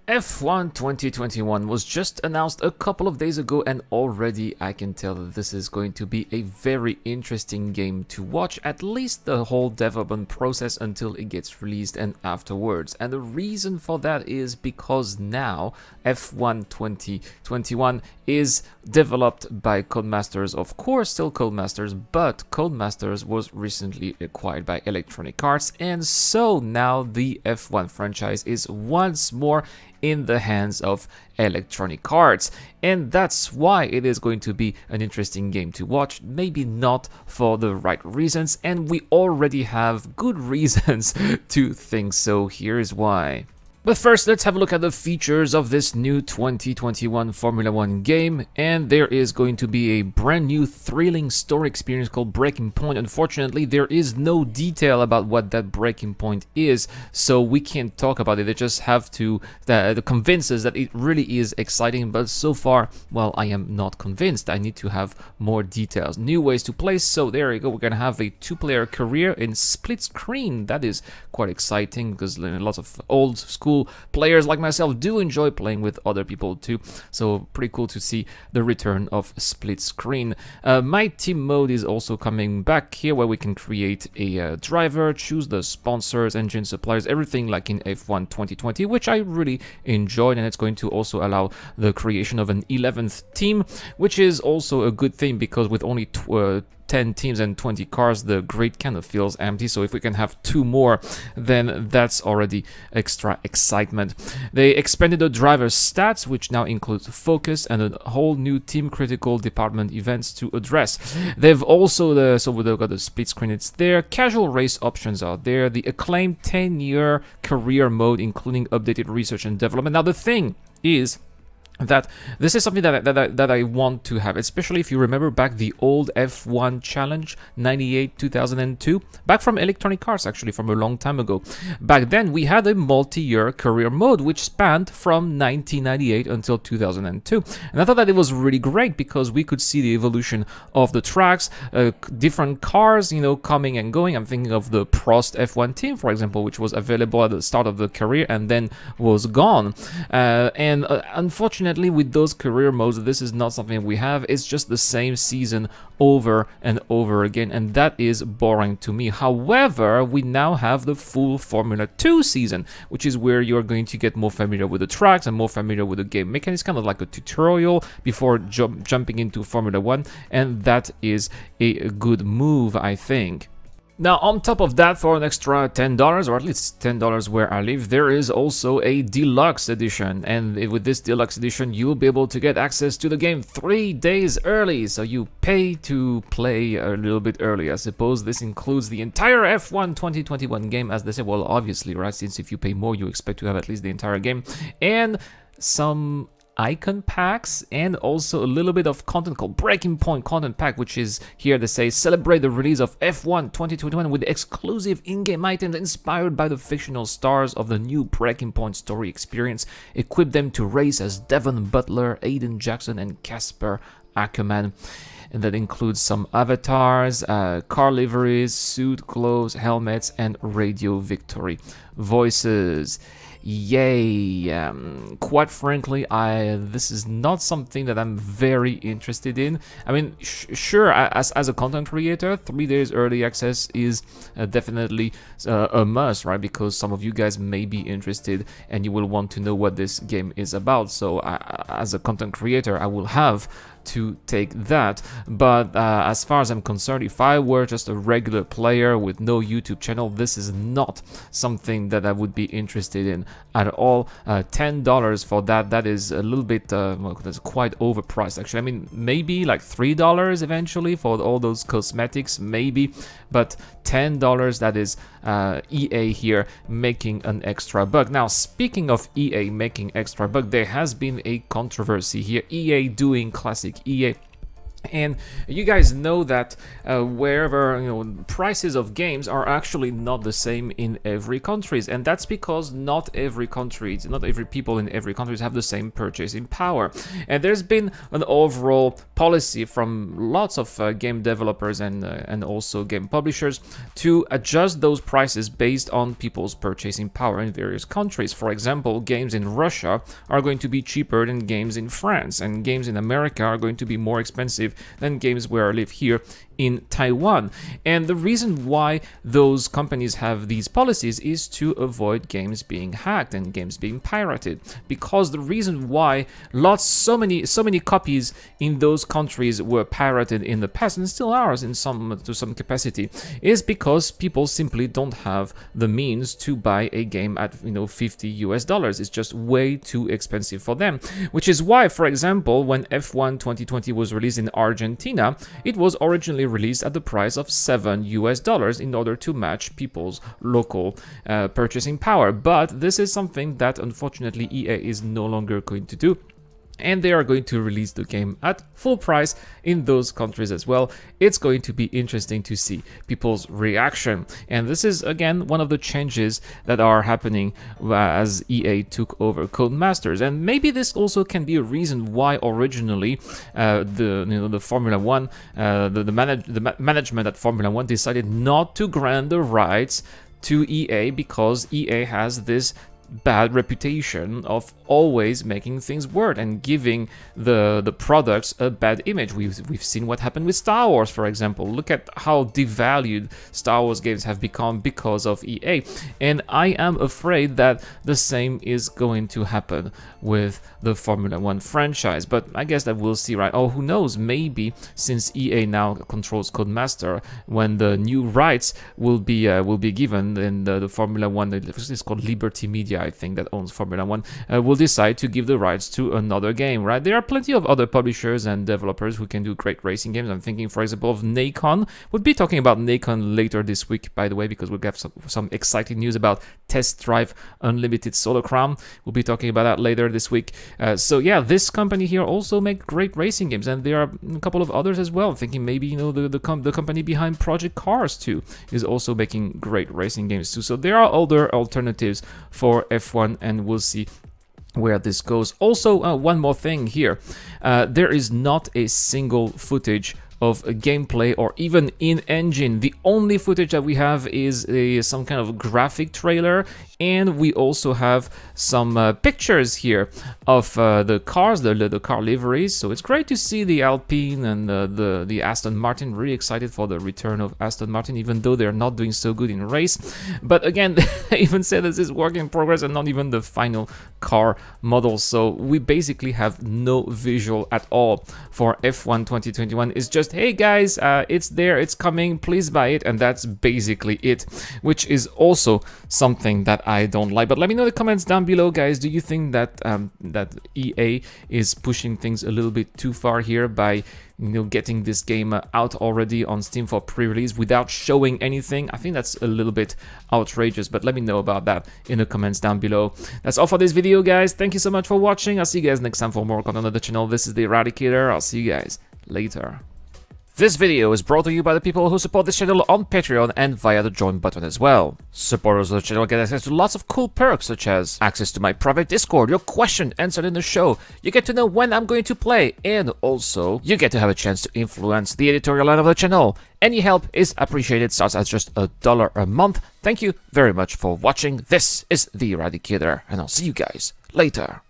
F1 2021 was just announced a couple of days ago, and already I can tell that this is going to be a very interesting game to watch, at least the whole development process until it gets released and afterwards. And the reason for that is because now F1 2021 is developed by Codemasters, of course, still Codemasters, but Codemasters was recently acquired by Electronic Arts, and so now the F1 franchise is once more in the hands of Electronic Arts, and that's why it is going to be an interesting game to watch, maybe not for the right reasons, and we already have good reasons to think so. Here's why. But first, let's have a look at the features of this new 2021 Formula 1 game, and there is going to be a brand new thrilling story experience called Breaking Point. Unfortunately, there is no detail about what that breaking point is, so we can't talk about it. They just have to convince us that it really is exciting, but so far, well, I am not convinced. I need to have more details. New ways to play, so there you go. We're gonna have a two-player career in split screen. That is quite exciting because lots of old school players like myself do enjoy playing with other people too, so pretty cool to see the return of split screen. My team mode is also coming back here, where we can create a driver, choose the sponsors, engine suppliers, everything like in F1 2020, which I really enjoyed, and it's going to also allow the creation of an 11th team, which is also a good thing because with only 10 teams and 20 cars, the grid kind of feels empty. So if we can have two more, then that's already extra excitement. They expanded the driver's stats, which now includes focus and a whole new team critical department events to address. They've also so we've got the split screen, it's there. Casual race options are there. The acclaimed 10-year career mode, including updated research and development. Now the thing is that this is something that I want to have, especially if you remember back the old F1 challenge 98 2002, back from Electronic Arts, actually from a long time ago. Back then we had a multi-year career mode which spanned from 1998 until 2002, and I thought that it was really great because we could see the evolution of the tracks, different cars, coming and going. I'm thinking of the Prost F1 team, for example, which was available at the start of the career and then was gone, and unfortunately with those career modes, this is not something we have. It's just the same season over and over again, and that is boring to me. However, we now have the full Formula 2 season, which is where you're going to get more familiar with the tracks and more familiar with the game mechanics, kind of like a tutorial before jumping into Formula 1, and that is a good move, I think. Now, on top of that, for an extra $10, or at least $10 where I live, there is also a deluxe edition. And with this deluxe edition, you'll be able to get access to the game 3 days early. So you pay to play a little bit early. I suppose this includes the entire F1 2021 game, as they say. Well, obviously, right? Since if you pay more, you expect to have at least the entire game. And some icon packs, and also a little bit of content called Breaking Point Content Pack, which is here to say celebrate the release of F1 2021 with exclusive in-game items inspired by the fictional stars of the new Breaking Point story experience. Equip them to race as Devon Butler, Aiden Jackson, and Casper Ackerman. And that includes some avatars, car liveries, suit, clothes, helmets, and radio victory voices. Yay! Quite frankly, this is not something that I'm very interested in. I mean, sure, as a content creator, 3 days early access is definitely a must, right? Because some of you guys may be interested and you will want to know what this game is about. So, as a content creator, I will have to take that. But as far as I'm concerned, if I were just a regular player with no YouTube channel, this is not something that I would be interested in at all. $10 for that is a little bit well, that's quite overpriced actually. I mean, maybe like $3 eventually for all those cosmetics, maybe, but $10, that is EA here making an extra buck. Now, speaking of EA making extra buck, there has been a controversy here. EA doing classic EA And you guys know that wherever, prices of games are actually not the same in every countries, and that's because not every people in every country have the same purchasing power. And there's been an overall policy from lots of game developers and also game publishers to adjust those prices based on people's purchasing power in various countries. For example, games in Russia are going to be cheaper than games in France, and games in America are going to be more expensive than games where I live here in Taiwan. And the reason why those companies have these policies is to avoid games being hacked and games being pirated, because the reason why so many copies in those countries were pirated in the past, and still are to some capacity, is because people simply don't have the means to buy a game at $50. It's just way too expensive for them, which is why, for example, when F1 2020 was released in Argentina, it was originally released at the price of $7 in order to match people's local purchasing power. But this is something that unfortunately EA is no longer going to do, and they are going to release the game at full price in those countries as well. It's going to be interesting to see people's reaction. And this is, again, one of the changes that are happening as EA took over Codemasters. And maybe this also can be a reason why originally the Formula One, the management at Formula One decided not to grant the rights to EA, because EA has this bad reputation of always making things work and giving the products a bad image. We've seen what happened with Star Wars, for example. Look at how devalued Star Wars games have become because of EA, and I am afraid that the same is going to happen with the Formula One franchise. But I guess that we'll see, right? Oh, who knows? Maybe since EA now controls Codemaster, when the new rights will be given, then the Formula One, it's called Liberty Media, I think, that owns Formula One, will decide to give the rights to another game, right? There are plenty of other publishers and developers who can do great racing games. I'm thinking, for example, of Nacon. We'll be talking about Nacon later this week, by the way, because we'll have some exciting news about Test Drive Unlimited Solar Crown. We'll be talking about that later this week. So yeah, this company here also make great racing games, and there are a couple of others as well. I'm thinking maybe the company behind Project Cars 2 is also making great racing games too. So there are other alternatives for F1, and we'll see where this goes. Also, one more thing here. There is not a single footage of a gameplay or even in-engine. The only footage that we have is some kind of graphic trailer, and we also have some pictures here of the cars, the car liveries. So it's great to see the Alpine and the Aston Martin. Really excited for the return of Aston Martin, even though they're not doing so good in race. But again, they even said this is work in progress and not even the final car model. So we basically have no visual at all for F1 2021. It's just, hey guys, it's there, it's coming, please buy it, and that's basically it, which is also something that I don't like. But let me know in the comments down below, guys. Do you think that that EA is pushing things a little bit too far here by getting this game out already on Steam for pre-release without showing anything? I think that's a little bit outrageous, but let me know about that in the comments down below. That's all for this video, guys. Thank you so much for watching. I'll see you guys next time for more content on the channel. This is the Eradicator. I'll see you guys later. This video is brought to you by the people who support this channel on Patreon and via the join button as well. Supporters of the channel get access to lots of cool perks, such as access to my private Discord, your question answered in the show, you get to know when I'm going to play, and also you get to have a chance to influence the editorial line of the channel. Any help is appreciated, starts at just $1 a month. Thank you very much for watching. This is the Eradicator, and I'll see you guys later.